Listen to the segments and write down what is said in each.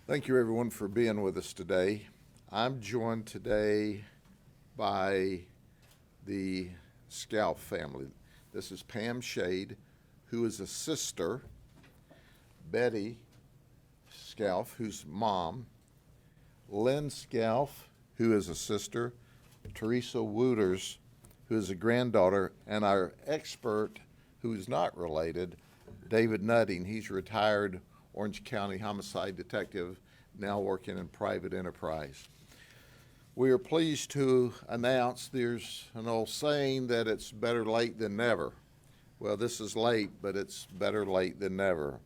Thank you, everyone, for being with us today. I'm joined today by the Scalf family. This is Pam Shade, who is a sister, Betty Scalf, who's mom, Lynn Scalf, who is a sister, Teresa Wooters, who is a granddaughter, and our expert, who is not related, David Nutting. He's retired Orange County homicide detective, now working in private enterprise. We are pleased to announce there's an old saying that it's better late than never. Well, this is late, but it's better late than never.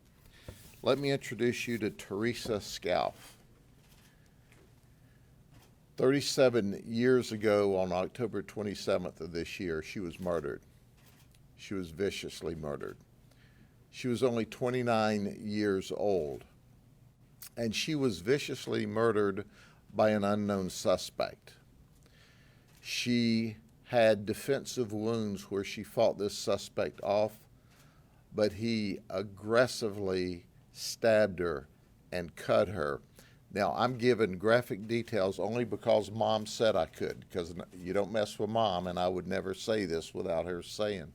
Let me introduce you to Teresa Scalf. 37 years ago, on October 27th of this year, she was murdered. She was viciously murdered. She was only 29 years old, and she was viciously murdered by an unknown suspect. She had defensive wounds where she fought this suspect off, but he aggressively stabbed her and cut her. Now, I'm giving graphic details only because Mom said I could, because you don't mess with Mom, and I would never say this without her saying.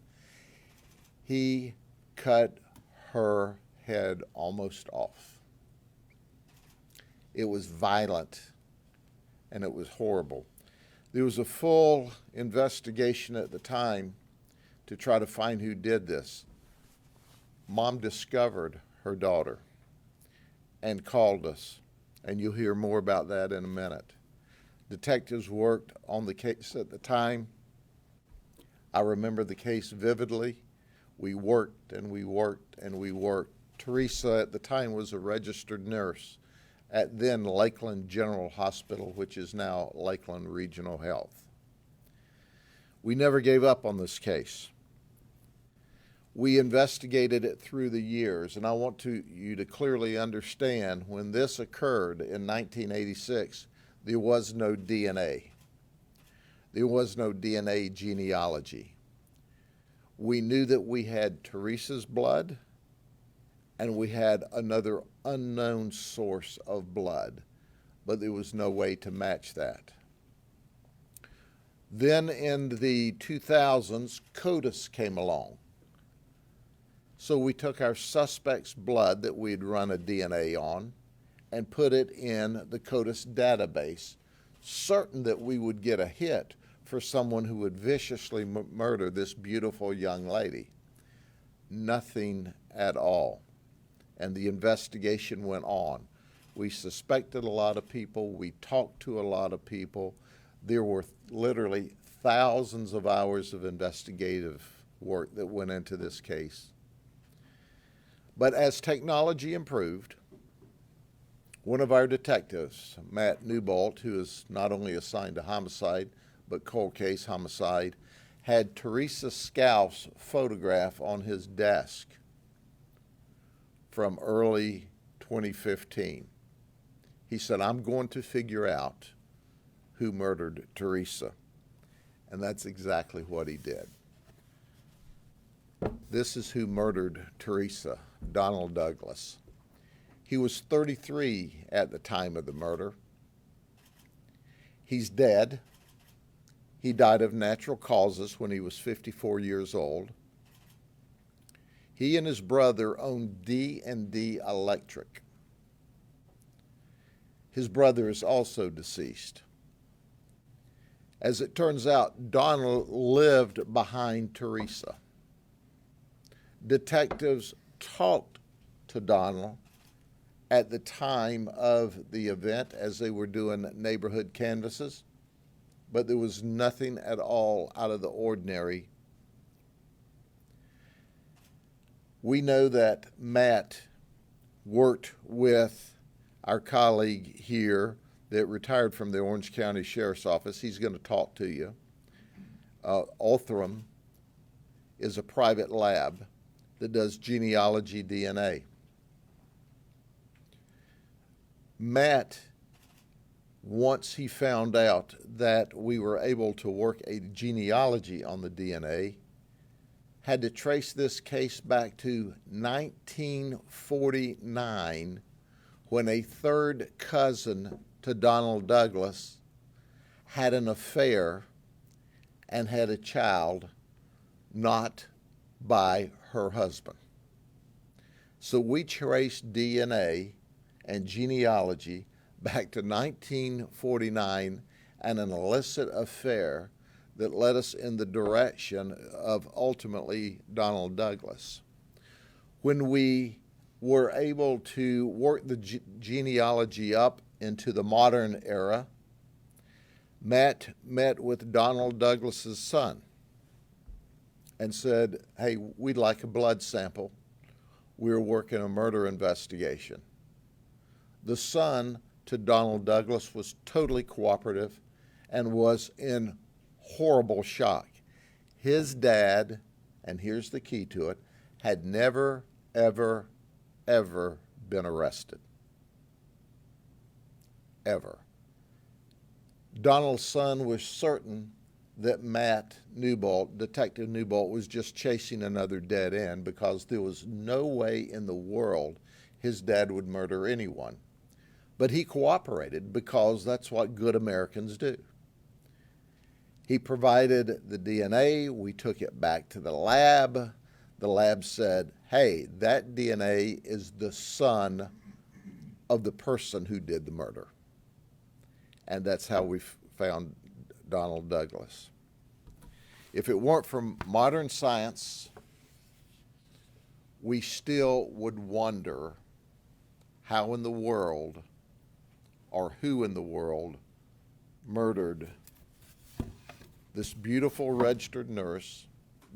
He cut her head almost off. It was violent, and it was horrible. There was a full investigation at the time to try to find who did this. Mom discovered her daughter and called us, and you'll hear more about that in a minute. Detectives worked on the case at the time. I remember the case vividly. We worked and we worked and we worked. Teresa at the time was a registered nurse at then Lakeland General Hospital, which is now Lakeland Regional Health. We never gave up on this case. We investigated it through the years, and I want you to clearly understand when this occurred in 1986, there was no DNA. There was no DNA genealogy. We knew that we had Teresa's blood, and we had another unknown source of blood, but there was no way to match that. Then in the 2000s, CODIS came along. So we took our suspect's blood that we'd run a DNA on and put it in the CODIS database, certain that we would get a hit for someone who would viciously murder this beautiful young lady. Nothing at all. And the investigation went on. We suspected a lot of people. We talked to a lot of people. There were literally thousands of hours of investigative work that went into this case. But as technology improved, one of our detectives, Matt Newbolt, who is not only assigned to homicide, but cold case homicide, had Teresa Scalf's photograph on his desk from early 2015. He said, I'm going to figure out who murdered Teresa. And that's exactly what he did. This is who murdered Teresa, Donald Douglas. He was 33 at the time of the murder. He's dead. He died of natural causes when he was 54 years old. He and his brother owned D&D Electric. His brother is also deceased. As it turns out, Donald lived behind Teresa. Detectives talked to Donald at the time of the event as they were doing neighborhood canvasses, but there was nothing at all out of the ordinary. We know that Matt worked with our colleague here that retired from the Orange County Sheriff's Office. He's going to talk to you. Othram is a private lab that does genealogy DNA. Matt, once he found out that we were able to work a genealogy on the DNA, had to trace this case back to 1949 when a third cousin to Donald Douglas had an affair and had a child not by her husband. So we traced DNA and genealogy back to 1949 and an illicit affair that led us in the direction of ultimately Donald Douglas. When we were able to work the genealogy up into the modern era, Matt met with Donald Douglas's son and said, hey, we'd like a blood sample. We're working a murder investigation. The son to Donald Douglas was totally cooperative and was in horrible shock. His dad, and here's the key to it, had never, ever, ever been arrested. Ever. Donald's son was certain that Matt Newbolt, Detective Newbolt, was just chasing another dead end because there was no way in the world his dad would murder anyone. But he cooperated because that's what good Americans do. He provided the DNA. We took it back to the lab. The lab said, hey, that DNA is the son of the person who did the murder. And that's how we found Donald Douglas. If it weren't for modern science, we still would wonder how in the world or who in the world murdered this beautiful registered nurse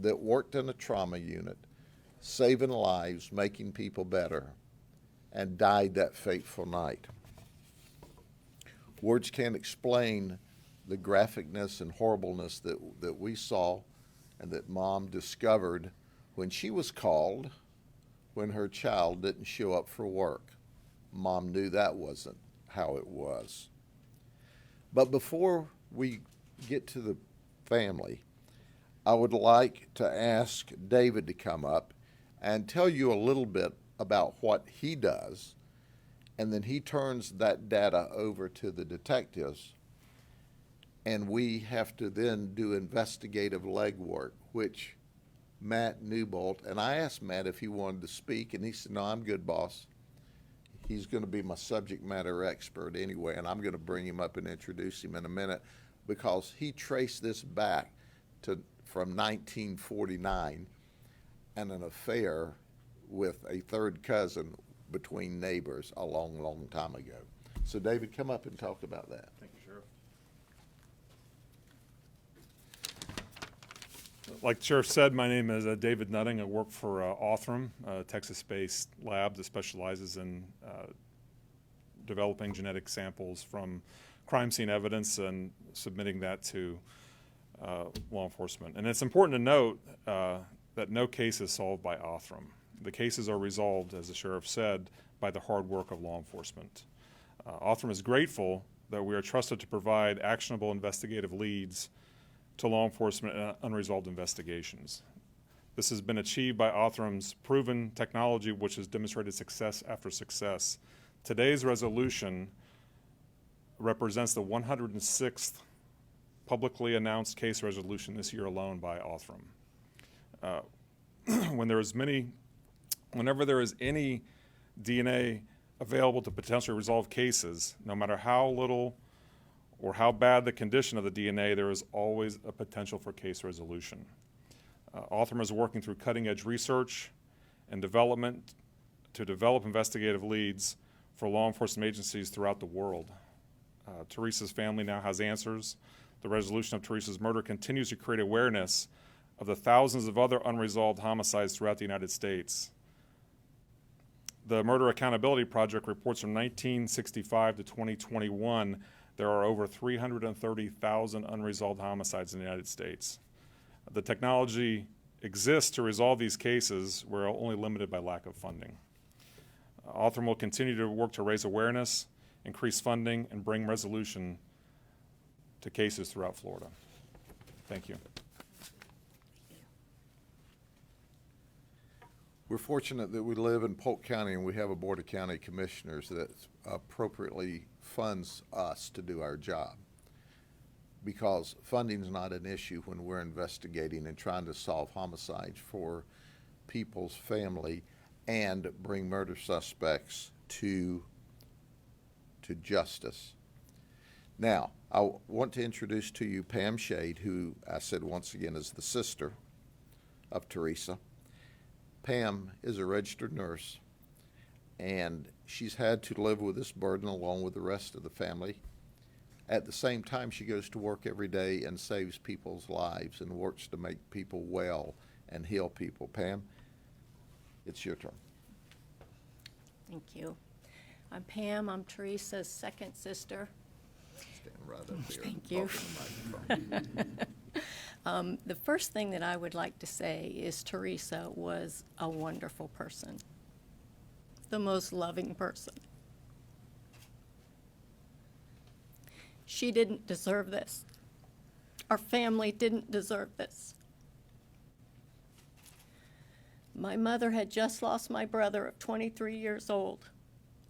that worked in a trauma unit, saving lives, making people better, and died that fateful night. Words can't explain the graphicness and horribleness that we saw and that Mom discovered when she was called when her child didn't show up for work. Mom knew that wasn't how it was. But before we get to the family, I would like to ask David to come up and tell you a little bit about what he does, and then he turns that data over to the detectives, and we have to then do investigative legwork, which Matt Newbolt, and I asked Matt if he wanted to speak, and he said, no, I'm good, boss. He's going to be my subject matter expert anyway, and I'm going to bring him up and introduce him in a minute, because he traced this back from 1949 and an affair with a third cousin between neighbors a long, long time ago. So David, come up and talk about that. Thank you, Sheriff. Like the Sheriff said, my name is David Nutting. I work for Othram, a Texas-based lab that specializes in developing genetic samples from crime scene evidence and submitting that to law enforcement. And it's important to note that no case is solved by Othram. The cases are resolved, as the Sheriff said, by the hard work of law enforcement. Othram is grateful that we are trusted to provide actionable investigative leads to law enforcement in unresolved investigations. This has been achieved by Othram's proven technology, which has demonstrated success after success. Today's resolution represents the 106th publicly announced case resolution this year alone by Othram. Whenever there is any DNA available to potentially resolve cases, no matter how little or how bad the condition of the DNA, there is always a potential for case resolution. Othram is working through cutting-edge research and development to develop investigative leads for law enforcement agencies throughout the world. Teresa's family now has answers. The resolution of Teresa's murder continues to create awareness of the thousands of other unresolved homicides throughout the United States. The Murder Accountability Project reports from 1965 to 2021, there are over 330,000 unresolved homicides in the United States. The technology exists to resolve these cases. We're only limited by lack of funding. Othram will continue to work to raise awareness, increase funding, and bring resolution to cases throughout Florida. Thank you. We're fortunate that we live in Polk County and we have a Board of County Commissioners that appropriately funds us to do our job. Because funding's not an issue when we're investigating and trying to solve homicides for people's family and bring murder suspects to justice. Now, I want to introduce to you Pam Shade, who I said once again is the sister of Teresa. Pam is a registered nurse, and she's had to live with this burden along with the rest of the family. At the same time, she goes to work every day and saves people's lives and works to make people well and heal people. Pam, it's your turn. Thank you. I'm Pam. I'm Teresa's second sister. Stand right up here. Thank you. Talk in the microphone. The first thing that I would like to say is Teresa was a wonderful person, the most loving person. She didn't deserve this. Our family didn't deserve this. My mother had just lost my brother of 23 years old,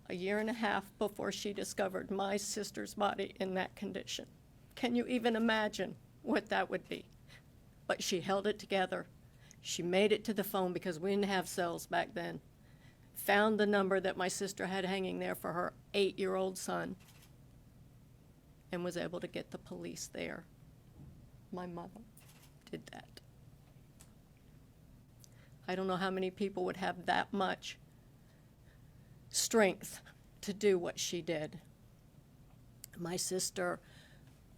a year and a half before she discovered my sister's body in that condition. Can you even imagine what that would be? But she held it together. She made it to the phone because we didn't have cells back then. Found the number that my sister had hanging there for her 8-year-old son and was able to get the police there. My mother did that. I don't know how many people would have that much strength to do what she did. My sister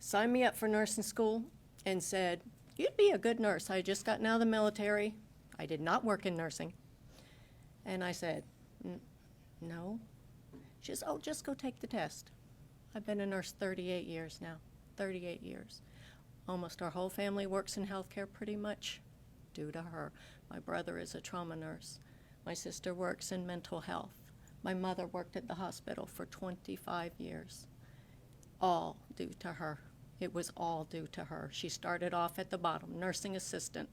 signed me up for nursing school and said, "You'd be a good nurse." I had just gotten out of the military. I did not work in nursing. And I said, "No." She says, "Oh, just go take the test." I've been a nurse 38 years now, 38 years. Almost our whole family works in healthcare pretty much due to her. My brother is a trauma nurse. My sister works in mental health. My mother worked at the hospital for 25 years. All due to her. It was all due to her. She started off at the bottom, nursing assistant.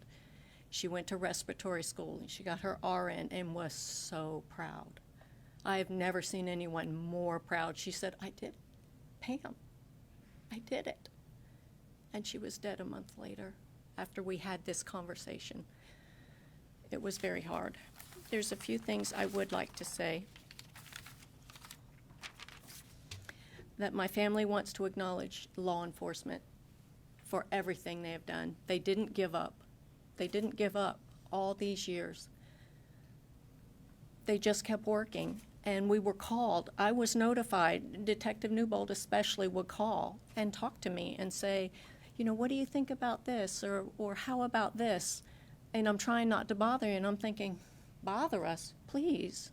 She went to respiratory school and she got her RN and was so proud. I have never seen anyone more proud. She said, "I did it, Pam. I did it." And she was dead a month later after we had this conversation. It was very hard. There's a few things I would like to say. That my family wants to acknowledge law enforcement for everything they have done. They didn't give up. They didn't give up all these years. They just kept working, and we were called. I was notified. Detective Newbold especially would call and talk to me and say, "What do you think about this?" or "How about this?" And I'm trying not to bother you, and I'm thinking, bother us, please.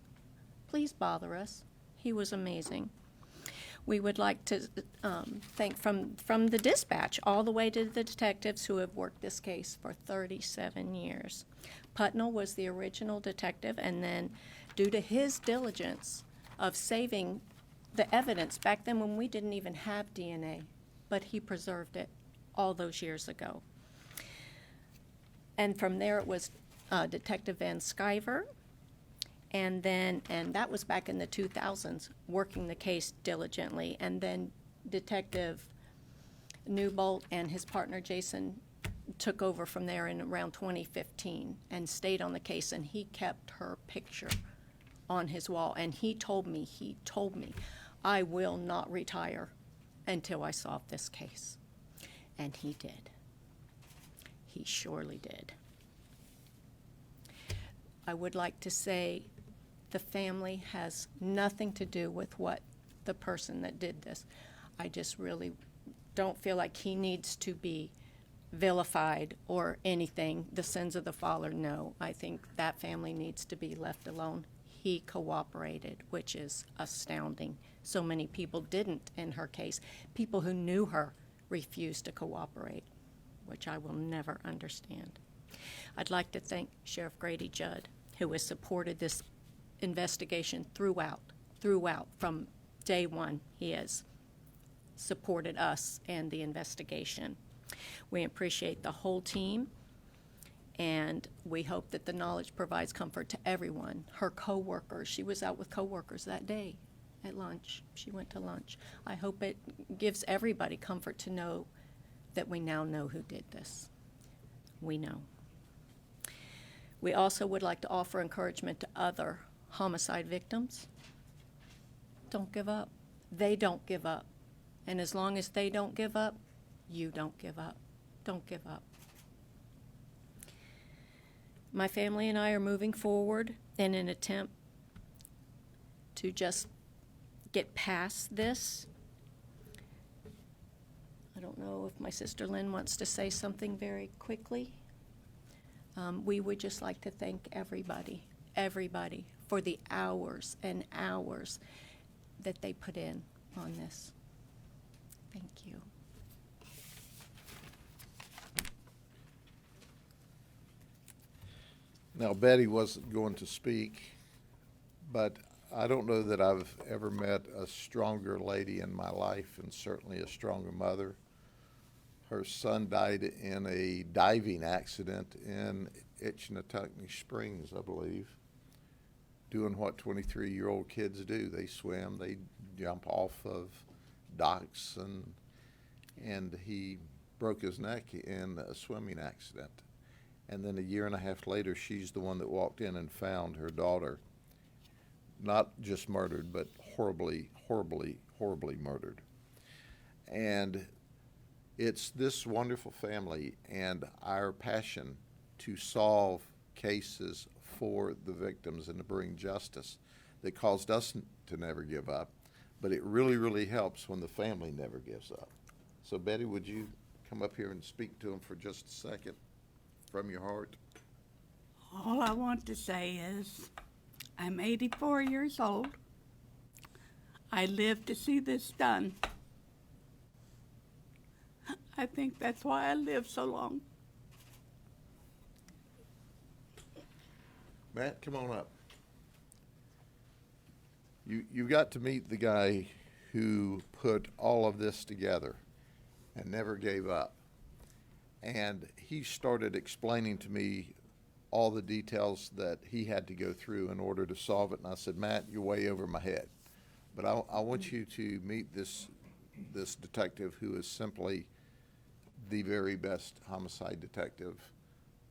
Please bother us. He was amazing. We would like to thank from the dispatch all the way to the detectives who have worked this case for 37 years. Putnell was the original detective, and then due to his diligence of saving the evidence back then when we didn't even have DNA, but he preserved it all those years ago. And from there it was Detective Van Sciver, and that was back in the 2000s, working the case diligently. And then Detective Newbold and his partner Jason took over from there in around 2015 and stayed on the case, and he kept her picture on his wall. And he told me, "I will not retire until I solve this case." And he did. He surely did. I would like to say the family has nothing to do with what the person that did this. I just really don't feel like he needs to be vilified or anything. The sins of the father, no. I think that family needs to be left alone. He cooperated, which is astounding. So many people didn't in her case. People who knew her refused to cooperate, which I will never understand. I'd like to thank Sheriff Grady Judd, who has supported this investigation throughout. From day one, he has supported us and the investigation. We appreciate the whole team, And we hope that the knowledge provides comfort to everyone. Her coworkers, she was out with coworkers that day at lunch. She went to lunch. I hope it gives everybody comfort to know that we now know who did this. We know. We also would like to offer encouragement to other homicide victims. Don't give up. They don't give up. And as long as they don't give up, you don't give up. Don't give up. My family and I are moving forward in an attempt to just get past this. I don't know if my sister Lynn wants to say something very quickly. We would just like to thank everybody for the hours and hours that they put in on this. Thank you. Now, Betty wasn't going to speak, but I don't know that I've ever met a stronger lady in my life, and certainly a stronger mother. Her son died in a diving accident in Itchinatuckney Springs, I believe, doing what 23-year-old kids do. They swim, they jump off of docks, and he broke his neck in a swimming accident. And then a year and a half later, she's the one that walked in and found her daughter, not just murdered, but horribly, horribly, horribly murdered. And it's this wonderful family and our passion to solve cases for the victims and to bring justice that caused us to never give up. But it really, really helps when the family never gives up. So Betty, would you come up here and speak to them for just a second from your heart? All I want to say is I'm 84 years old. I lived to see this done. I think that's why I lived so long. Matt, come on up. You got to meet the guy who put all of this together and never gave up. And he started explaining to me all the details that he had to go through in order to solve it. And I said, Matt, you're way over my head. But I want you to meet this detective who is simply the very best homicide detective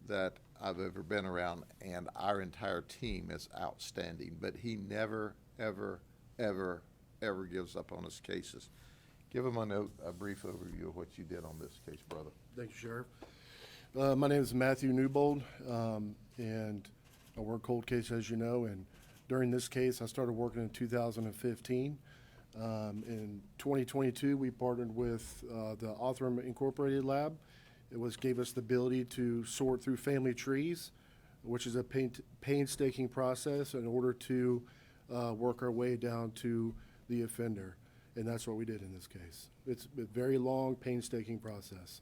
that I've ever been around, and our entire team is outstanding. But he never, ever, ever, ever gives up on his cases. Give him a brief overview of what you did on this case, brother. Thank you, Sheriff. My name is Matthew Newbold, and I work cold case, as you know, and during this case, I started working in 2015. In 2022, we partnered with the Othram Incorporated Lab. It gave us the ability to sort through family trees, which is a painstaking process in order to work our way down to the offender. And that's what we did in this case. It's a very long, painstaking process.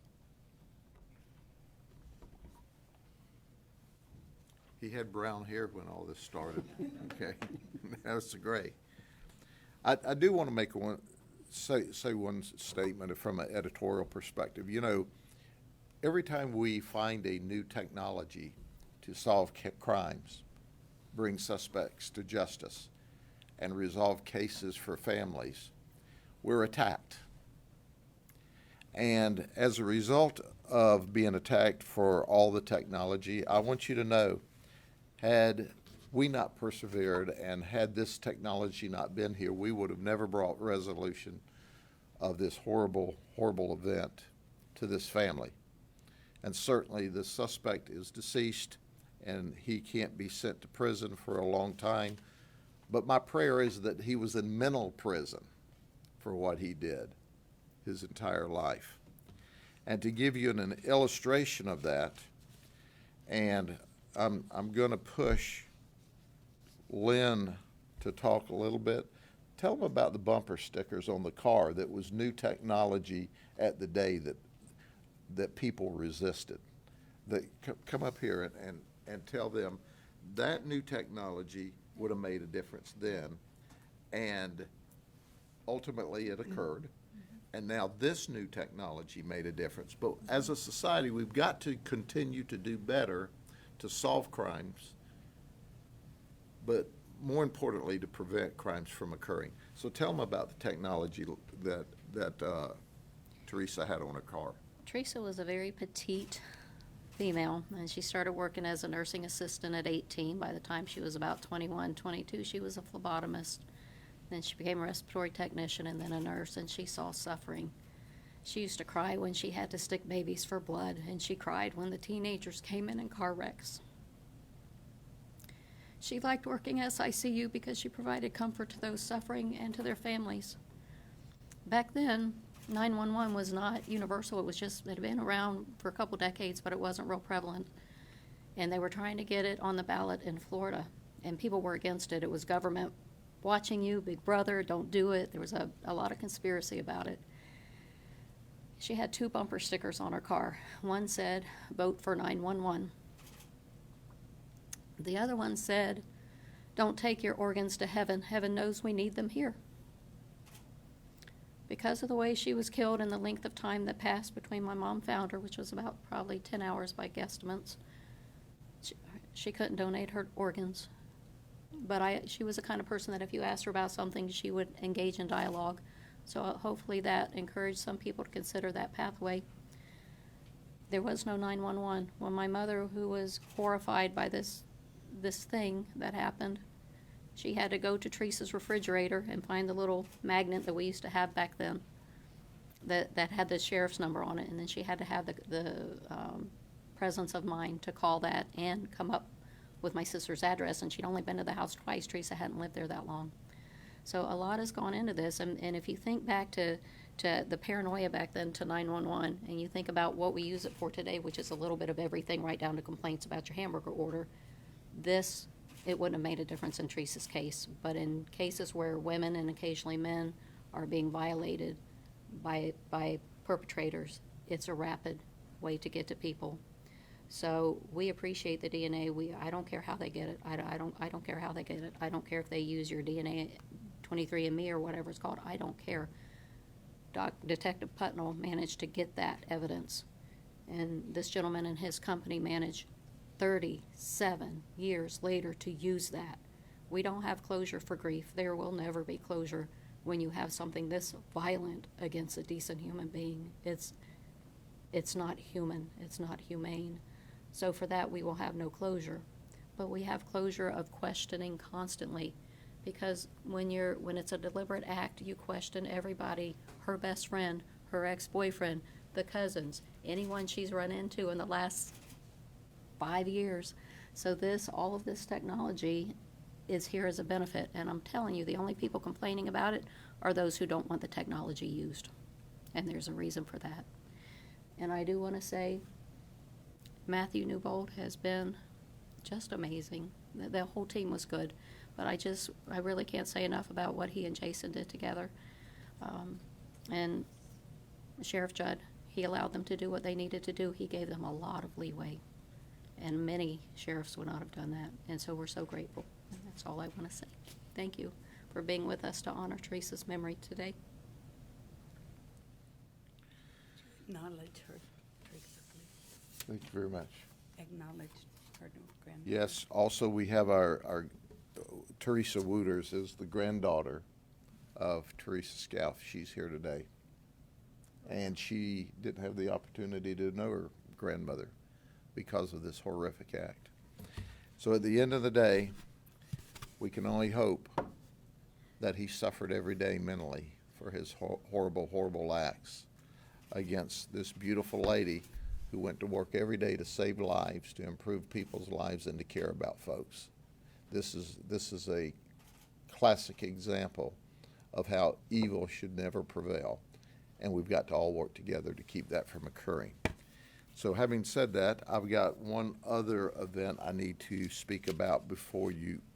He had brown hair when all this started. Okay, that's great. I do want to say one statement from an editorial perspective. You know, every time we find a new technology to solve crimes, bring suspects to justice, and resolve cases for families, we're attacked. And as a result of being attacked for all the technology, I want you to know, had we not persevered and had this technology not been here, we would have never brought resolution of this horrible, horrible event to this family. And certainly the suspect is deceased and he can't be sent to prison for a long time. But my prayer is that he was in mental prison for what he did his entire life. And to give you an illustration of that, and I'm going to push Lynn to talk a little bit. Tell them about the bumper stickers on the car that was new technology at the day that people resisted. Come up here and tell them that new technology would have made a difference then, and ultimately it occurred. And now this new technology made a difference. But as a society, we've got to continue to do better to solve crimes, but more importantly, to prevent crimes from occurring. So tell them about the technology that Teresa had on her car. Teresa was a very petite female, and she started working as a nursing assistant at 18. By the time she was about 21, 22, she was a phlebotomist. Then she became a respiratory technician and then a nurse, and she saw suffering. She used to cry when she had to stick babies for blood, and she cried when the teenagers came in car wrecks. She liked working SICU because she provided comfort to those suffering and to their families. Back then, 911 was not universal. It had been around for a couple decades, but it wasn't real prevalent. And they were trying to get it on the ballot in Florida, and people were against it. It was government watching you, big brother, don't do it. There was a lot of conspiracy about it. She had 2 bumper stickers on her car. One said, "Vote for 911." The other one said, "Don't take your organs to heaven. Heaven knows we need them here." Because of the way she was killed and the length of time that passed between my mom found her, which was about probably 10 hours by guesstimates, she couldn't donate her organs. But she was the kind of person that if you asked her about something, she would engage in dialogue. So hopefully that encouraged some people to consider that pathway. There was no 911. When my mother, who was horrified by this thing that happened, she had to go to Teresa's refrigerator and find the little magnet that we used to have back then that had the sheriff's number on it, and then she had to have the presence of mind to call that and come up with my sister's address, and she'd only been to the house twice. Teresa hadn't lived there that long. So a lot has gone into this, and if you think back to the paranoia back then to 911, and you think about what we use it for today, which is a little bit of everything right down to complaints about your hamburger order, it wouldn't have made a difference in Teresa's case. But in cases where women and occasionally men are being violated by perpetrators, it's a rapid way to get to people. So we appreciate the DNA. I don't care how they get it. I don't care how they get it. I don't care if they use your DNA, 23andMe or whatever it's called. I don't care. Detective Putnell managed to get that evidence, and this gentleman and his company managed 37 years later to use that. We don't have closure for grief. There will never be closure when you have something this violent against a decent human being. It's not human. It's not humane. So for that, we will have no closure. But we have closure of questioning constantly, because when it's a deliberate act, you question everybody, her best friend, her ex-boyfriend, the cousins, anyone she's run into in the last 5 years. So all of this technology is here as a benefit. And I'm telling you, the only people complaining about it are those who don't want the technology used. And there's a reason for that. And I do want to say, Matthew Newbold has been just amazing. The whole team was good, but I really can't say enough about what he and Jason did together. And Sheriff Judd, he allowed them to do what they needed to do. He gave them a lot of leeway, and many sheriffs would not have done that. And so we're so grateful. And that's all I want to say. Thank you for being with us to honor Teresa's memory today. Acknowledge her, Teresa, please. Thank you very much. Acknowledge her granddaughter. Yes, also we have our Teresa Wooters is the granddaughter of Teresa Scalf. She's here today. And she didn't have the opportunity to know her grandmother because of this horrific act. So at the end of the day, we can only hope that he suffered every day mentally for his horrible, horrible acts against this beautiful lady who went to work every day to save lives, to improve people's lives, and to care about folks. This is a classic example of how evil should never prevail, and we've got to all work together to keep that from occurring. So having said that, I've got one other event I need to speak about before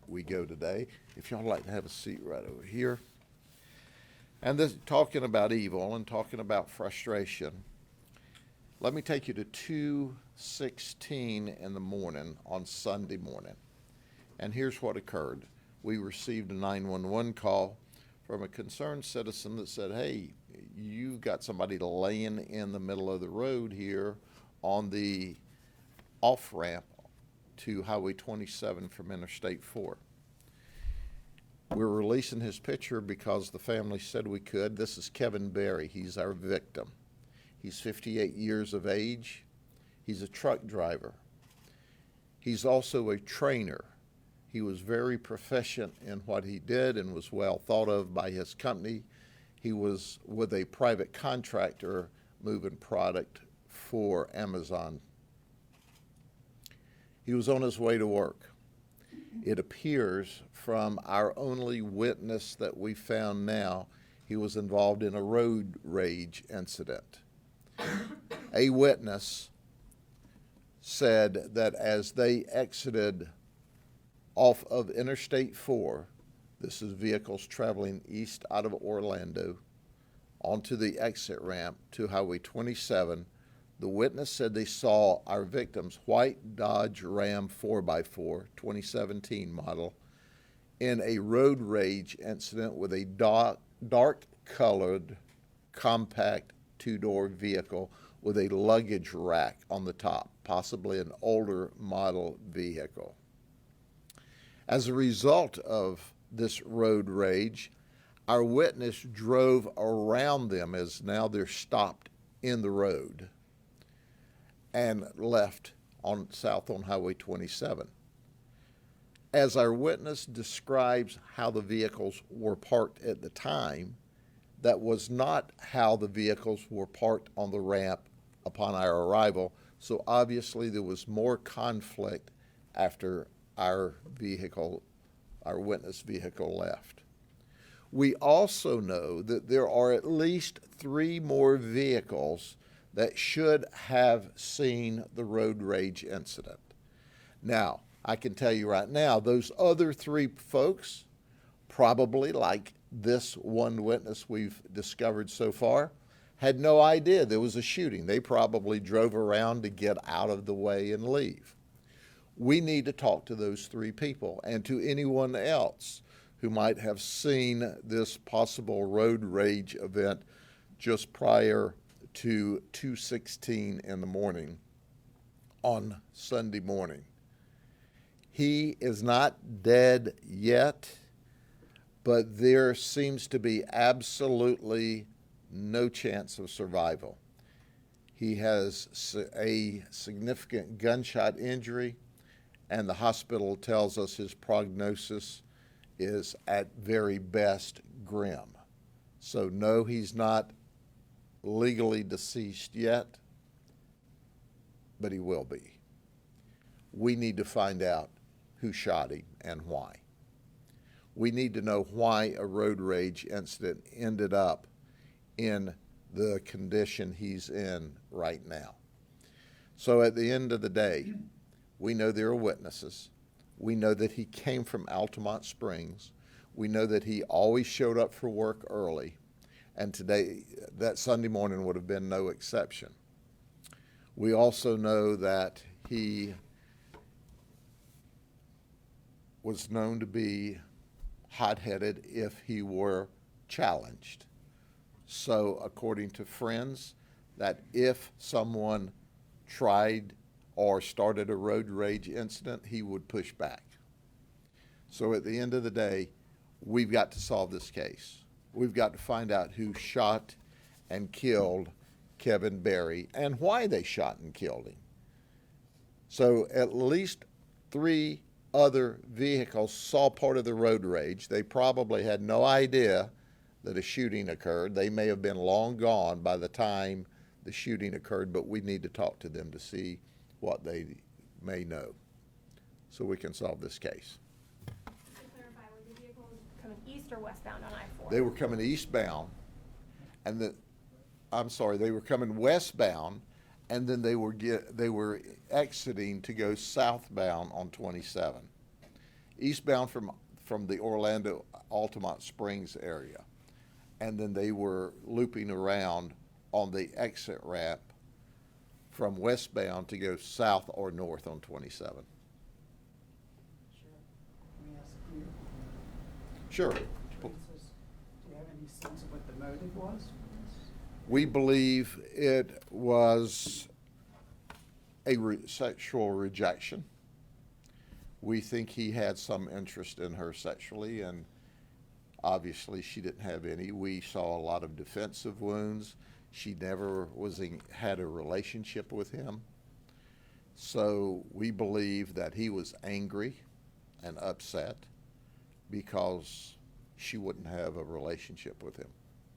we go today. If y'all would like to have a seat right over here. And this, talking about evil and talking about frustration, let me take you to 2:16 in the morning on Sunday morning. And here's what occurred. We received a 911 call from a concerned citizen that said, hey, you've got somebody laying in the middle of the road here on the off-ramp to Highway 27 from Interstate 4. We're releasing his picture because the family said we could. This is Kevin Berry. He's our victim. He's 58 years of age. He's a truck driver. He's also a trainer. He was very proficient in what he did and was well thought of by his company. He was with a private contractor moving product for Amazon. He was on his way to work. It appears from our only witness that we found now, he was involved in a road rage incident. A witness said that as they exited off of Interstate 4, this is vehicles traveling east out of Orlando, onto the exit ramp to Highway 27, the witness said they saw our victim's white Dodge Ram 4x4, 2017 model, in a road rage incident with a dark-colored, compact two-door vehicle with a luggage rack on the top, possibly an older model vehicle. As a result of this road rage, our witness drove around them as now they're stopped in the road and left on south on Highway 27. As our witness describes how the vehicles were parked at the time, that was not how the vehicles were parked on the ramp upon our arrival, so obviously there was more conflict after our witness vehicle left. We also know that there are at least 3 more vehicles that should have seen the road rage incident. Now, I can tell you right now, those other 3 folks, probably like this one witness we've discovered so far, had no idea there was a shooting. They probably drove around to get out of the way and leave. We need to talk to those 3 people and to anyone else who might have seen this possible road rage event just prior to 2:16 in the morning on Sunday morning. He is not dead yet, but there seems to be absolutely no chance of survival. He has a significant gunshot injury, and the hospital tells us his prognosis is at very best grim. So no, he's not legally deceased yet, but he will be. We need to find out who shot him and why. We need to know why a road rage incident ended up in the condition he's in right now. So at the end of the day, we know there are witnesses. We know that he came from Altamont Springs. We know that he always showed up for work early, and today, that Sunday morning would have been no exception. We also know that he was known to be hot-headed if he were challenged. So according to friends, that if someone tried or started a road rage incident, he would push back. So at the end of the day, we've got to solve this case. We've got to find out who shot and killed Kevin Berry and why they shot and killed him. So at least 3 other vehicles saw part of the road rage. They probably had no idea that a shooting occurred. They may have been long gone by the time the shooting occurred, but we need to talk to them to see what they may know so we can solve this case. To clarify, were the vehicles coming east or westbound on I-4? They were coming eastbound, and they were coming westbound, and then they were exiting to go southbound on 27, eastbound from the Orlando Altamont Springs area, and then they were looping around on the exit ramp from westbound to go south or north on 27. Let me ask you, Sure. Teresa, do you have any sense of what the motive was for this? We believe it was a sexual rejection. We think he had some interest in her sexually, and obviously she didn't have any. We saw a lot of defensive wounds. She never had a relationship with him. So we believe that he was angry and upset because she wouldn't have a relationship with him.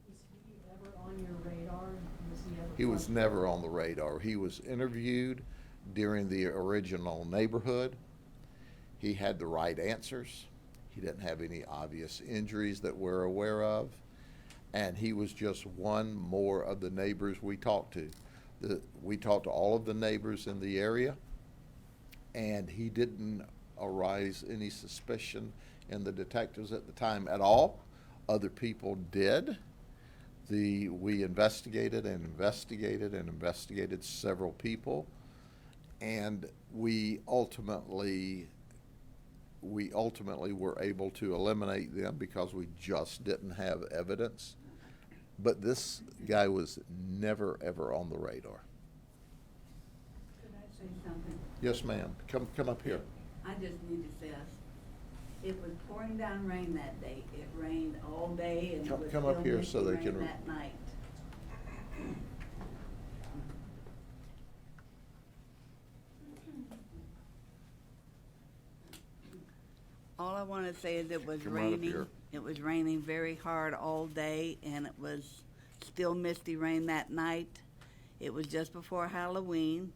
Was he ever on your radar? Was he ever? He was never on the radar. He was interviewed during the original neighborhood. He had the right answers. He didn't have any obvious injuries that we're aware of. And he was just one more of the neighbors we talked to. We talked to all of the neighbors in the area, and he didn't arouse any suspicion in the detectives at the time at all. Other people did. We investigated and investigated and investigated several people, and we ultimately were able to eliminate them because we just didn't have evidence. But this guy was never, ever on the radar. Could I say something? Yes, ma'am. Come up here. I just need to say, it was pouring down rain that day. It rained all day and it was Come up still here misty so they rain can that night. All I want to say is it was Come right up raining. here. It was raining very hard all day, and it was still misty rain that night. It was just before Halloween,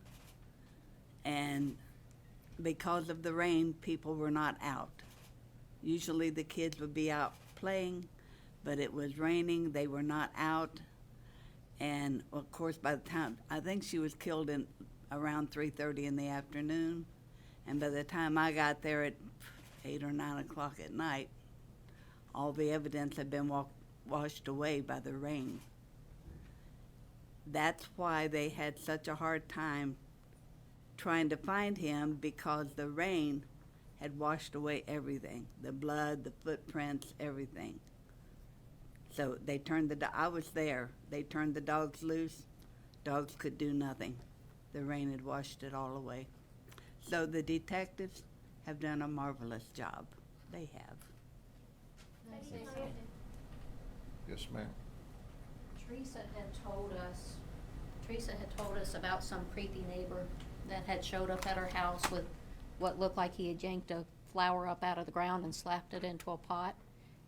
and because of the rain, people were not out. Usually the kids would be out playing, but it was raining. They were not out. And of course, by the time, I think she was killed in around 3:30 in the afternoon. And by the time I got there at 8 or 9 o'clock at night, all the evidence had been washed away by the rain. That's why they had such a hard time trying to find him, because the rain had washed away everything, the blood, the footprints, everything. So they turned I was there. They turned the dogs loose. Dogs could do nothing. The rain had washed it all away. So the detectives have done a marvelous job. They have. Can I say something? Yes, ma'am. Teresa had told us about some creepy neighbor that had showed up at her house with what looked like he had yanked a flower up out of the ground and slapped it into a pot.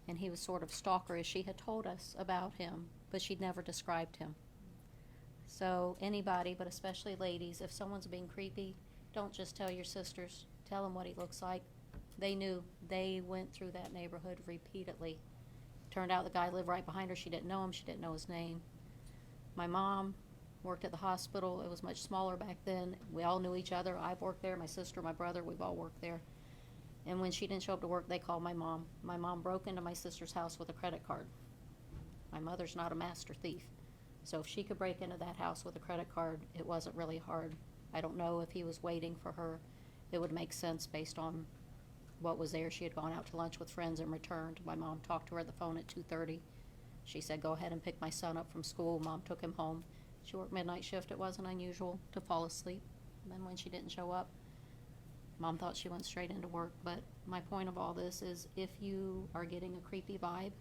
And he was sort of stalkerish. She had told us about him, but she'd never described him. So anybody, but especially ladies, if someone's being creepy, don't just tell your sisters. Tell them what he looks like. They knew. They went through that neighborhood repeatedly. Turned out the guy lived right behind her. She didn't know him. She didn't know his name. My mom worked at the hospital. It was much smaller back then. We all knew each other. I've worked there. My sister, my brother, we've all worked there. And when she didn't show up to work, they called my mom. My mom broke into my sister's house with a credit card. My mother's not a master thief. So if she could break into that house with a credit card, it wasn't really hard. I don't know if he was waiting for her. It would make sense based on what was there. She had gone out to lunch with friends and returned. My mom talked to her at the phone at 2:30. She said, go ahead and pick my son up from school. Mom took him home. She worked midnight shift. It wasn't unusual to fall asleep. And then when she didn't show up, Mom thought she went straight into work. But my point of all this is, if you are getting a creepy vibe,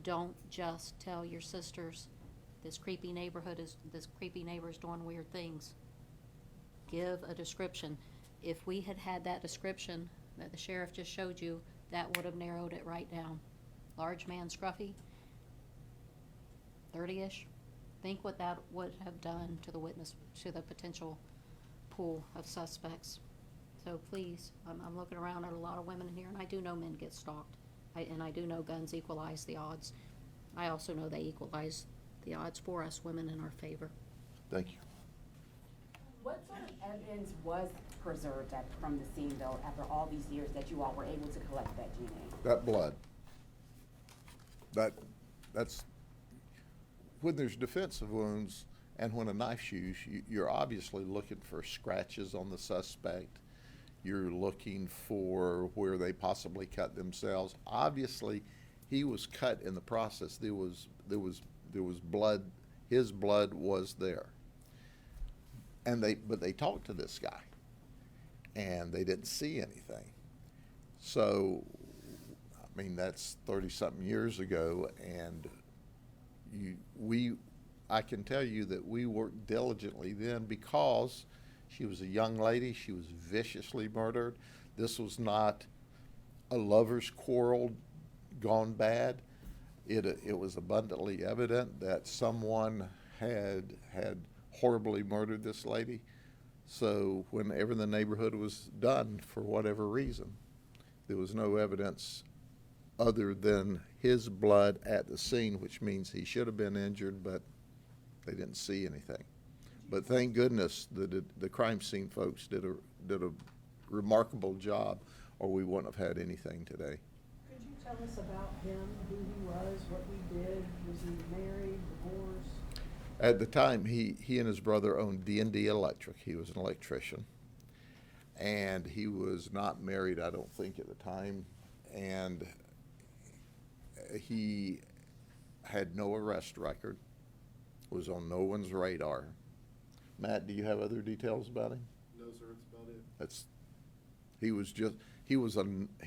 don't just tell your sisters, this creepy neighbor is doing weird things. Give a description. If we had had that description that the sheriff just showed you, that would have narrowed it right down. Large man, scruffy, 30-ish. Think what that would have done to the potential pool of suspects. So please, I'm looking around at a lot of women in here, and I do know men get stalked. And I do know guns equalize the odds. I also know they equalize the odds for us women in our favor. Thank you. What sort of evidence was preserved from the scene, though, after all these years that you all were able to collect that DNA? That blood. That's when there's defensive wounds and when a knife's used, you're obviously looking for scratches on the suspect. You're looking for where they possibly cut themselves. Obviously, he was cut in the process. There was blood His blood was there. But they talked to this guy, and they didn't see anything. So, I mean, that's 30-something years ago, and I can tell you that we worked diligently then because she was a young lady. She was viciously murdered. This was not a lover's quarrel gone bad. It was abundantly evident that someone had horribly murdered this lady. So whenever the neighborhood was done, for whatever reason, there was no evidence other than his blood at the scene, which means he should have been injured, but they didn't see anything. But thank goodness the crime scene folks did a remarkable job, or we wouldn't have had anything today. Could you tell us about him, who he was, what he did? Was he married, divorced? At the time, he and his brother owned D&D Electric. He was an electrician. And he was not married, I don't think, at the time. And he had no arrest record, was on no one's radar. Matt, do you have other details about him? No, sir, that's about it. He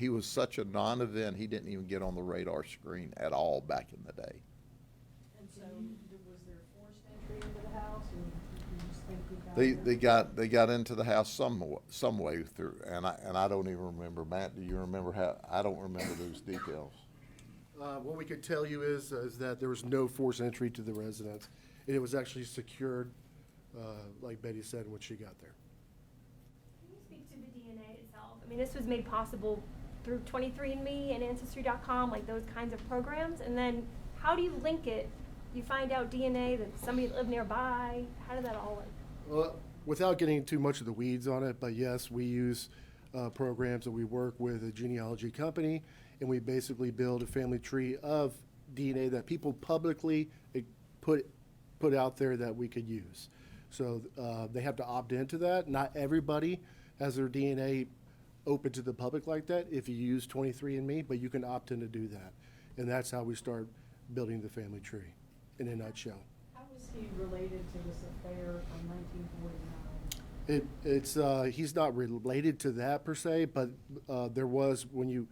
was such a non-event, he didn't even get on the radar screen at all back in the day. And so, was there forced entry into the house, or you just think he They got into the house some way through, and I don't even remember. Matt, do you remember how? I don't remember those details. What we could tell you is that there was no forced entry to the residence. And it was actually secured, like Betty said, when she got there. Can you speak to the DNA itself? I mean, this was made possible through 23andMe and Ancestry.com, like those kinds of programs. And then how do you link it? You find out DNA that somebody lived nearby. How did that all work? Well, without getting too much of the weeds on it, but yes, we use programs that we work with a genealogy company, and we basically build a family tree of DNA that people publicly put out there that we could use. So they have to opt into that. Not everybody has their DNA open to the public like that if you use 23andMe, but you can opt in to do that. And that's how we start building the family tree in a nutshell. How was he related to this affair from 1949? He's not related to that per se, but there was one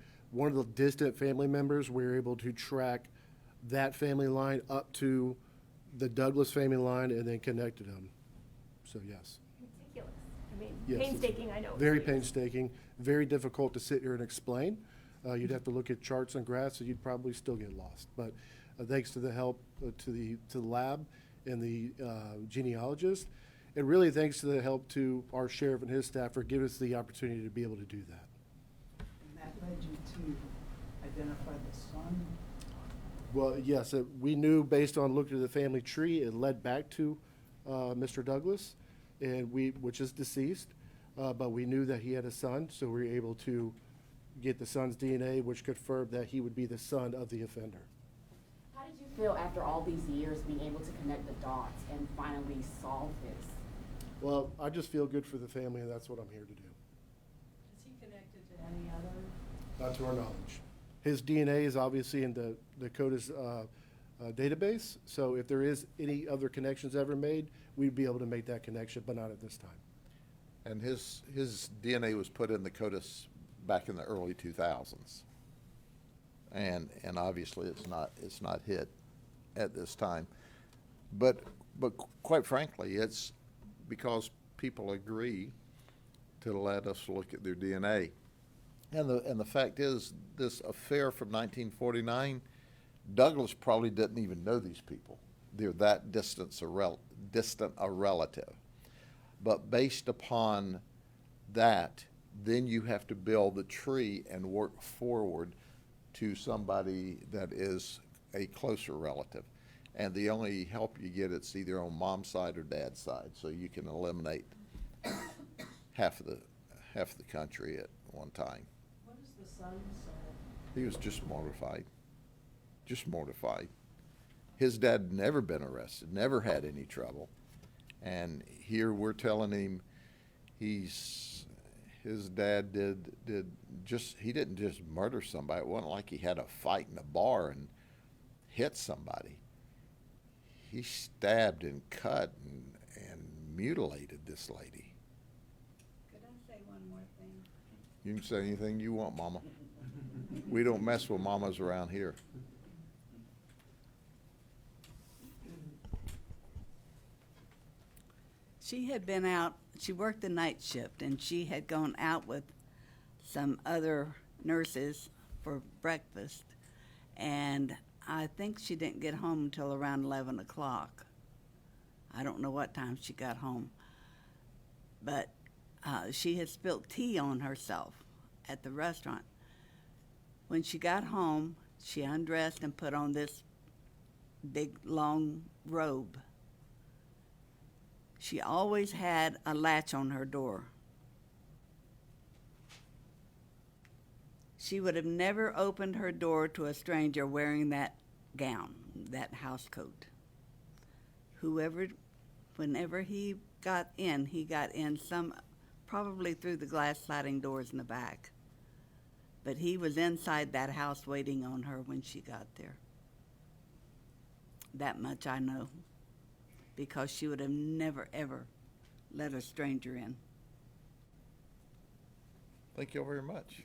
of the distant family members, we were able to track that family line up to the Douglas family line and then connected them. So yes. Meticulous. I mean, Yes, it's painstaking, I know. it Very is. painstaking, very difficult to sit here and explain. You'd have to look at charts and graphs, and you'd probably still get lost. But thanks to the help to the lab and the genealogist, and really thanks to the help to our sheriff and his staff for giving us the opportunity to be able to do that. And that led you to identify the son? Well, yes, we knew based on looking at the family tree, it led back to Mr. Douglas, which is deceased, but we knew that he had a son, so we were able to get the son's DNA, which confirmed that he would be the son of the offender. How did you feel after all these years being able to connect the dots and finally solve this? Well, I just feel good for the family, and that's what I'm here to do. Is he connected to any other? Not to our knowledge. His DNA is obviously in the CODIS database, so if there is any other connections ever made, we'd be able to make that connection, but not at this time. And his DNA was put in the CODIS back in the early 2000s. And obviously it's not hit at this time. But quite frankly, it's because people agree to let us look at their DNA. And the fact is, this affair from 1949, Douglas probably didn't even know these people. They're that distant a relative. But based upon that, then you have to build the tree and work forward to somebody that is a closer relative. And the only help you get, it's either on mom's side or dad's side, so you can eliminate half of the country at one time. What does the son say? He was just mortified. Just mortified. His dad had never been arrested, never had any trouble. And here we're telling him his dad he didn't just murder somebody. It wasn't like he had a fight in a bar and hit somebody. he stabbed and cut and mutilated this lady. Could I say one more thing? You can say anything you want, Mama. We don't mess with mamas around here. She had been out, she worked the night shift, and she had gone out with some other nurses for breakfast. And I think she didn't get home until around 11 o'clock. I don't know what time she got home. But she had spilt tea on herself at the restaurant. When she got home, she undressed and put on this big, long robe. She always had a latch on her door. She would have never opened her door to a stranger wearing that gown, that house coat. Whenever he got in probably through the glass sliding doors in the back. But he was inside that house waiting on her when she got there. That much I know, because she would have never, ever let a stranger in. Thank you very much.